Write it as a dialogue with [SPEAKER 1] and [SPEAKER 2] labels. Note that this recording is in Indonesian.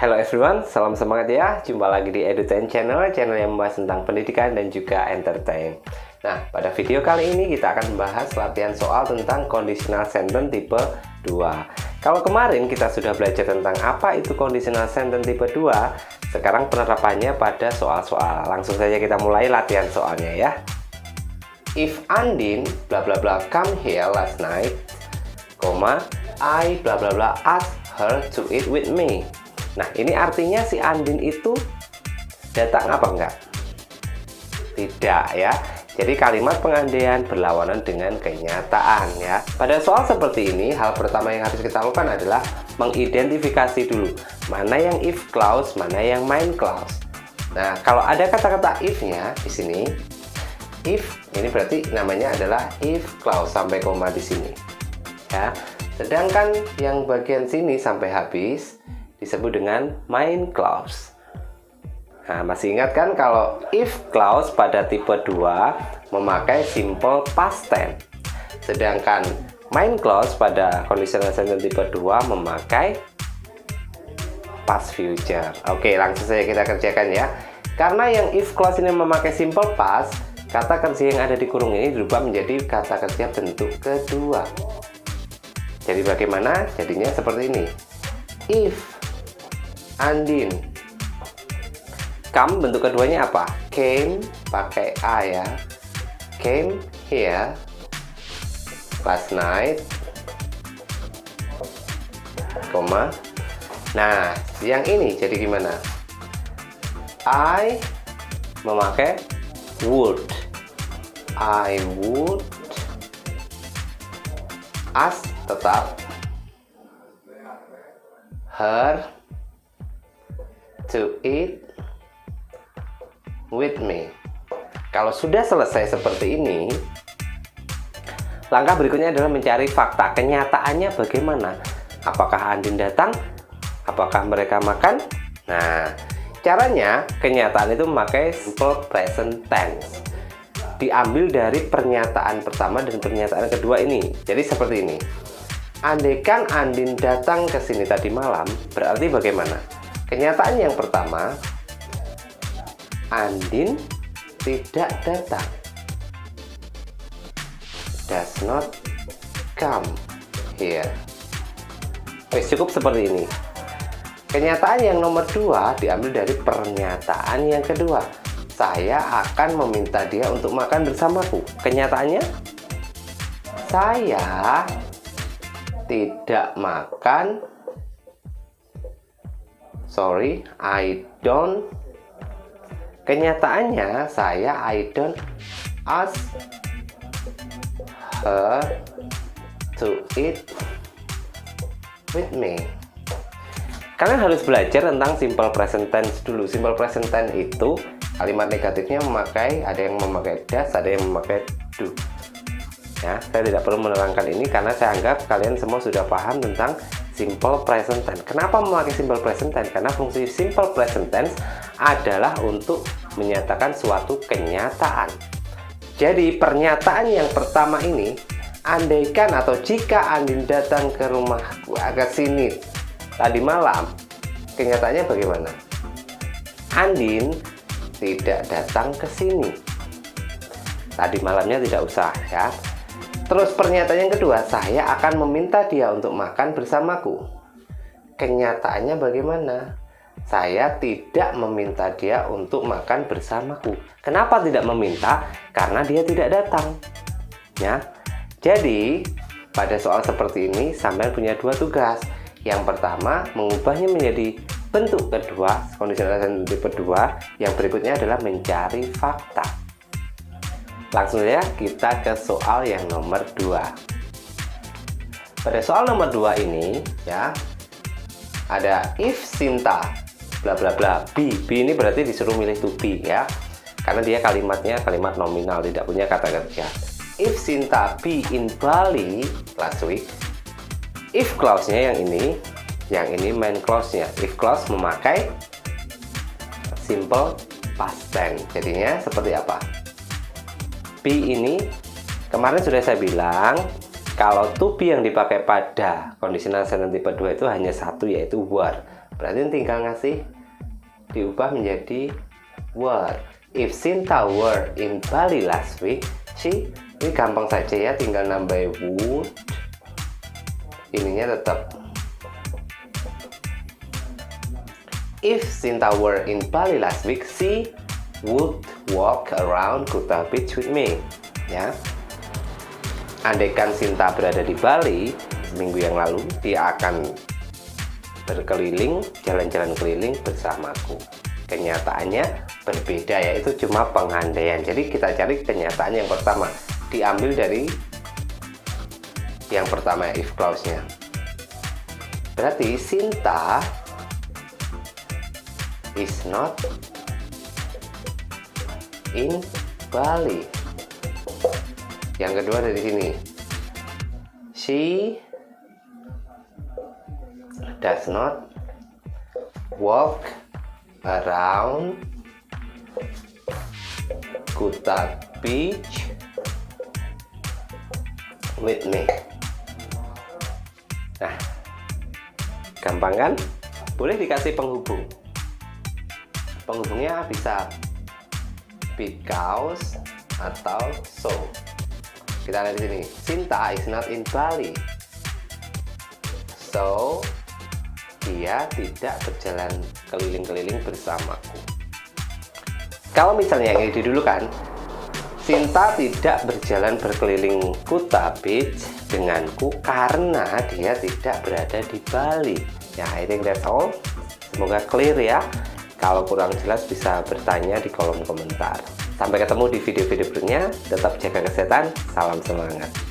[SPEAKER 1] Hello everyone, salam semangat ya. Jumpa lagi di Edutainment channel yang membahas tentang pendidikan dan juga entertain. Nah, pada video kali ini kita akan membahas latihan soal tentang conditional sentence tipe 2. Kalau kemarin kita sudah belajar tentang apa itu conditional sentence tipe 2, sekarang penerapannya pada soal-soal. Langsung saja kita mulai latihan soalnya ya. If Andin bla bla bla come here last night, I bla bla bla ask her to eat with me. Nah, ini artinya si Andin itu datang apa enggak? Tidak ya. Jadi kalimat pengandaian berlawanan dengan kenyataan ya. Pada soal seperti ini, hal pertama yang harus kita lakukan adalah mengidentifikasi dulu mana yang if clause, mana yang main clause. Nah, kalau ada kata-kata if-nya di sini, if ini berarti namanya adalah if clause sampai koma di sini. Ya. Sedangkan yang bagian sini sampai habis disebut dengan main clause. Nah, masih ingat kan kalau if clause pada tipe 2 memakai simple past tense. Sedangkan main clause pada conditional sentence tipe 2 memakai past future. Oke, langsung saja kita kerjakan ya. Karena yang if clause ini memakai simple past, kata kerja yang ada di kurung ini berubah menjadi kata kerja bentuk kedua. Jadi bagaimana? Jadinya seperti ini. If Andin come, bentuk keduanya apa? Came pakai a ya. Came here last night, koma. Nah, yang ini jadi gimana? I memakai would. I would ask tetap her to eat with me. Kalau sudah selesai seperti ini, langkah berikutnya adalah mencari fakta. Kenyataannya bagaimana? Apakah Andin datang? Apakah mereka makan? Nah, caranya kenyataan itu memakai simple present tense. Diambil dari pernyataan pertama dan pernyataan kedua ini. Jadi seperti ini. Andaikan Andin datang ke sini tadi malam, berarti bagaimana? Kenyataan yang pertama, Andin tidak datang. Does not come here. Cukup seperti ini. Kenyataan yang nomor 2 diambil dari pernyataan yang kedua. Saya akan meminta dia untuk makan bersamaku. Kenyataannya, saya tidak makan. Sorry, I don't. Kenyataannya I don't ask her to eat with me. Kalian harus belajar tentang simple present tense dulu. Simple present tense itu kalimat negatifnya memakai, ada yang memakai does, ada yang memakai do. Ya, saya tidak perlu menerangkan ini karena saya anggap kalian semua sudah paham tentang simple present tense. Kenapa memakai simple present tense? Karena fungsi simple present tense adalah untuk menyatakan suatu kenyataan. Jadi pernyataan yang pertama ini, andaikan atau jika Andin datang ke rumahku agak sini tadi malam, kenyataannya bagaimana? Andin tidak datang ke sini. Tadi malamnya tidak usah ya. Terus pernyataan yang kedua, saya akan meminta dia untuk makan bersamaku. Kenyataannya bagaimana? Saya tidak meminta dia untuk makan bersamaku. Kenapa tidak meminta? Karena dia tidak datang. Ya. Jadi, pada soal seperti ini, sampean punya dua tugas. Yang pertama, mengubahnya menjadi bentuk kedua, conditional sentence tipe 2. Yang berikutnya adalah mencari fakta. Langsung saja kita ke soal yang nomor 2. Pada soal nomor 2 ini ya, ada if Sinta bla bla bla be. Be ini berarti disuruh milih to be ya, karena dia kalimatnya kalimat nominal, tidak punya kata kerja. If Sinta be in Bali last week, if clause-nya yang ini main clause-nya. If clause memakai simple past tense. Jadinya seperti apa? Be ini kemarin sudah saya bilang kalau to be yang dipakai pada conditional sentence tipe 2 itu hanya satu, yaitu were. berarti tinggal ngasih diubah menjadi were. If Sinta were in Bali last week, ini gampang saja ya, tinggal nambah would, ininya tetap. If Sinta were in Bali last week, she would walk around Kuta Beach with me. Ya, andaikan Sinta berada di Bali seminggu yang lalu, dia akan berkeliling, jalan-jalan keliling bersamaku. Kenyataannya berbeda, yaitu cuma pengandaian. Jadi kita cari kenyataan yang pertama, diambil dari yang pertama, if clause-nya. Berarti Sinta is not in Bali. Yang kedua dari sini, she does not walk around Kuta Beach with me. Nah, gampang kan? Boleh dikasih penghubung. Penghubungnya bisa because atau so. Kita lihat di sini, Sinta is not in Bali, so dia tidak berjalan keliling-keliling bersamaku. Kalau misalnya yang ini didulukan, Sinta tidak berjalan berkeliling Kuta Beach denganku karena dia tidak berada di Bali. Ya, I think that's all. Semoga clear ya. Kalau kurang jelas bisa bertanya di kolom komentar. Sampai ketemu di video-video berikutnya. Tetap jaga kesehatan. Salam semangat.